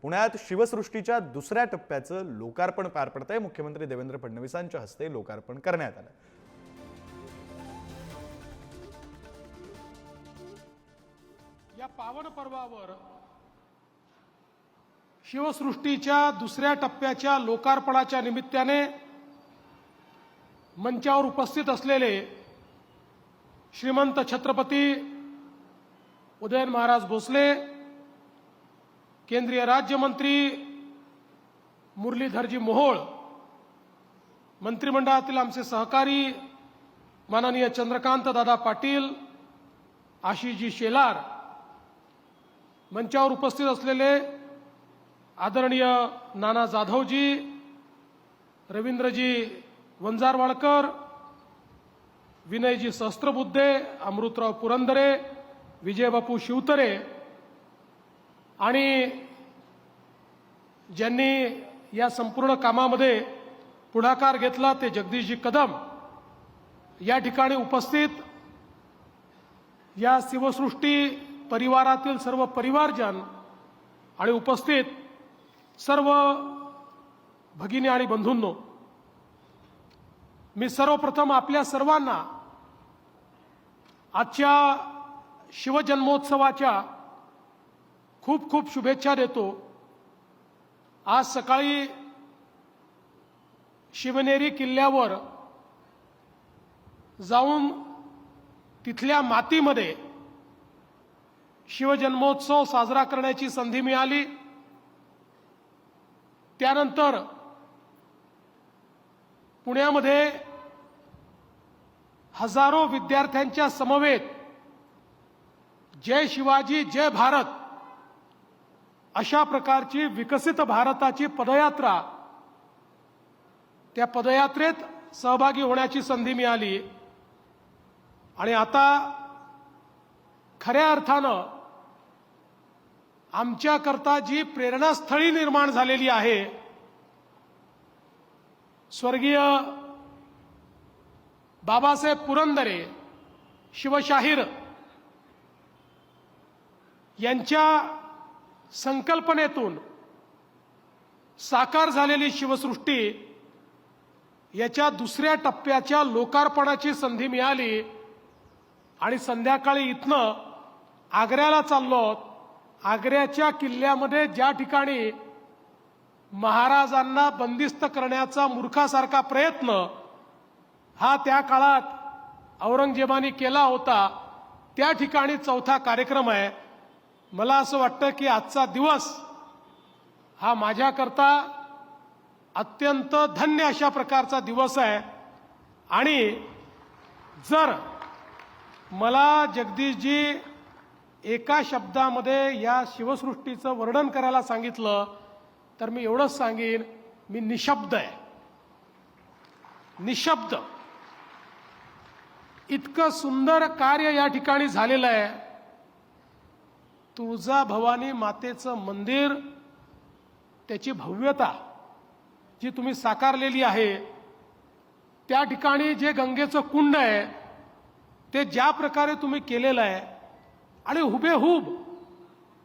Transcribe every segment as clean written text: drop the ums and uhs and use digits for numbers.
पुण्यात शिवसृष्टीच्या दुसऱ्या टप्प्याचं लोकार्पण पार पडतंय। मुख्यमंत्री देवेंद्र फडणवीसांच्या हस्ते लोकार्पण करण्यात आलं। या पावन पर्वावर शिवसृष्टीच्या दुसऱ्या टप्प्याच्या लोकार्पणाच्या निमित्ताने मंचावर उपस्थित असलेले श्रीमंत छत्रपती उदयन महाराज भोसले, केंद्रीय राज्यमंत्री मुरलीधरजी मोहोळ, मंत्रिमंडळातील आमचे सहकारी माननीय चंद्रकांत दादा पाटील, आशिषजी शेलार, मंचावर उपस्थित असलेले आदरणीय नाना जाधवजी, रवींद्रजी वंजारवाडकर, विनयजी सहस्त्रबुद्धे, अमृतराव पुरंदरे, विजयबापू शिवतरे आणि ज्यांनी या संपूर्ण कामामध्ये पुढाकार घेतला ते जगदीशजी कदम, या ठिकाणी उपस्थित या शिवसृष्टी परिवारातील सर्व परिवारजन आणि उपस्थित सर्व भगिनी आणि बंधूंनो, मी सर्वप्रथम आपल्या सर्वांना आजच्या शिवजन्मोत्सवाच्या खूप खूप शुभेच्छा देतो। आज सकाळी शिवनेरी किल्ल्यावर जाऊन तिथल्या मातीमध्ये शिवजन्मोत्सव साजरा करण्याची संधी मिळाली। त्यानंतर पुण्यामध्ये हजारो विद्यार्थ्यांच्या समवेत जय शिवाजी जय भारत अशा प्रकारची विकसित भारताची पदयात्रा, त्या पदयात्रेत सहभागी होण्याची संधी मिळाली। आणि आता खऱ्या अर्थानं आमच्याकरता जी प्रेरणास्थळी निर्माण झालेली आहे, स्वर्गीय बाबासाहेब पुरंदरे शिवशाहीर यांच्या संकल्पनेतून साकार झालेली शिवसृष्टी याच्या दुसऱ्या टप्प्याच्या लोकार्पणाची संधी मिळाली। आणि संध्याकाळी इथनं आग्र्याला चाललो। आग्र्याच्या किल्ल्यामध्ये ज्या ठिकाणी महाराजांना बंदिस्त करण्याचा मूर्खासारखा प्रयत्न हा त्या काळात औरंगजेबाने केला होता, त्या ठिकाणी चौथा कार्यक्रम आहे। मला असं वाटतं की आजचा दिवस हा माझ्याकरता अत्यंत धन्य अशा प्रकारचा दिवस आहे। आणि जर मला जगदीशजी एका शब्दामध्ये या शिवसृष्टीचं वर्णन करायला सांगितलं तर मी एवढंच सांगेन, मी निशब्द आहे, निशब्द। इतकं सुंदर कार्य या ठिकाणी झालेलं आहे। तुळजाभवानी मातेचं मंदिर, त्याची भव्यता जी तुम्ही साकारलेली आहे, त्या ठिकाणी जे गंगेचं कुंड आहे ते ज्या प्रकारे तुम्ही केलेलं आहे आणि हुबेहूब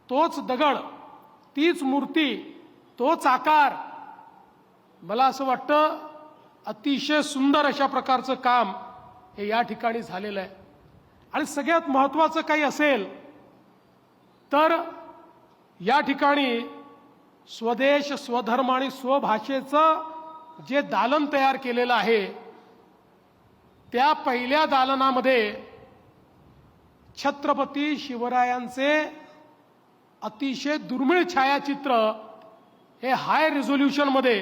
तोच दगड, तीच मूर्ती, तोच आकार, मला असं वाटतं अतिशय सुंदर अशा प्रकारचं काम हे या ठिकाणी झालेलं आहे। आणि सगळ्यात महत्त्वाचं काही असेल तर या ठिकाणी स्वदेश, स्वधर्म आणि स्वभाषेचं जे दालन तयार केलेलं आहे, त्या पहिल्या दालनामध्ये छत्रपती शिवरायांचे अतिशय दुर्मिळ छायाचित्र हे हाय रिझोल्यूशन मध्ये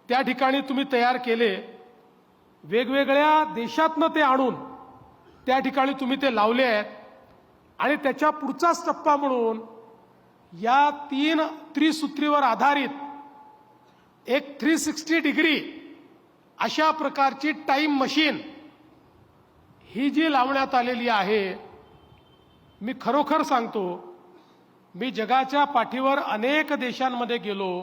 त्या ठिकाणी तुम्ही तयार केले। वेगवेगळ्या देशातनं ते आणून त्या ठिकाणी तुम्ही ते लावले आहेत। आणि त्याच्या पुढचाच टप्पा म्हणून या 3 त्रिसूत्रीवर आधारित एक 360 डिग्री अशा प्रकारची टाइम मशीन ही जी लावण्यात आलेली आहे, मी खरोखर सांगतो, मी जगाच्या पाठीवर अनेक देशांमध्ये गेलो,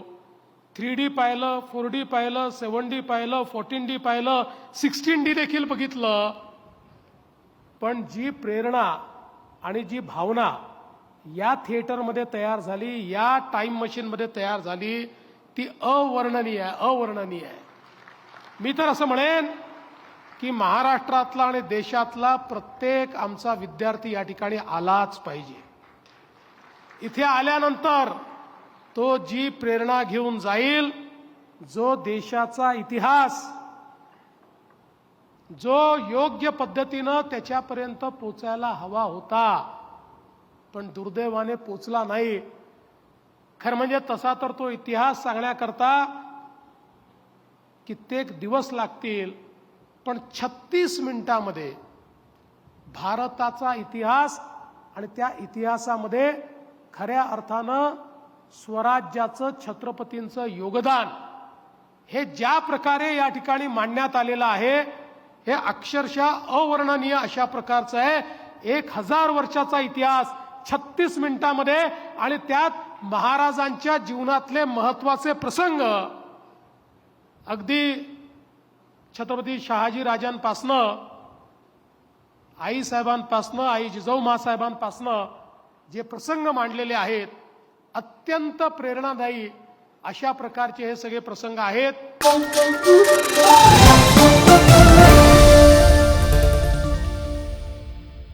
3D पाहिलं, 4D पाहिलं, 7D पाहिलं, 14D पाहिलं, 16D देखील बघितलं, पण जी प्रेरणा आणि जी भावना या थिएटरमध्ये तयार झाली, या टाइम मशीनमध्ये तयार झाली, ती अवर्णनीय आहे, अवर्णनीय आहे. मी तर असं म्हणेन की महाराष्ट्रातला आणि देशातला प्रत्येक आमचा विद्यार्थी या ठिकाणी आलाच पाहिजे. इथे आल्यानंतर तो जी प्रेरणा घेऊन जाईल, जो देशाचा इतिहास जो योग्य पद्धतीनं त्याच्यापर्यंत पोचायला हवा होता पण दुर्दैवाने पोचला नाही. खरं म्हणजे तसा तर तो इतिहास सांगण्याकरता कित्येक दिवस लागतील, पण 36 मिनिटांमध्ये भारताचा इतिहास आणि त्या इतिहासामध्ये खऱ्या अर्थानं स्वराज्याचं, छत्रपतींचं योगदान हे ज्या प्रकारे या ठिकाणी मांडण्यात आलेलं आहे, हे अक्षरशः अवर्णनीय अशा प्रकारचं आहे. 1000 वर्षाचा इतिहास 36 मिनिटांमध्ये, आणि त्यात महाराजांच्या जीवनातले महत्वाचे प्रसंग अगदी छत्रपती शहाजी राजांपासनं, आई साहेबांपासनं, आई जिजाऊ मासाहेबांपासनं जे प्रसंग मांडलेले आहेत, अत्यंत प्रेरणादायी अशा प्रकारचे हे सगळे प्रसंग आहेत.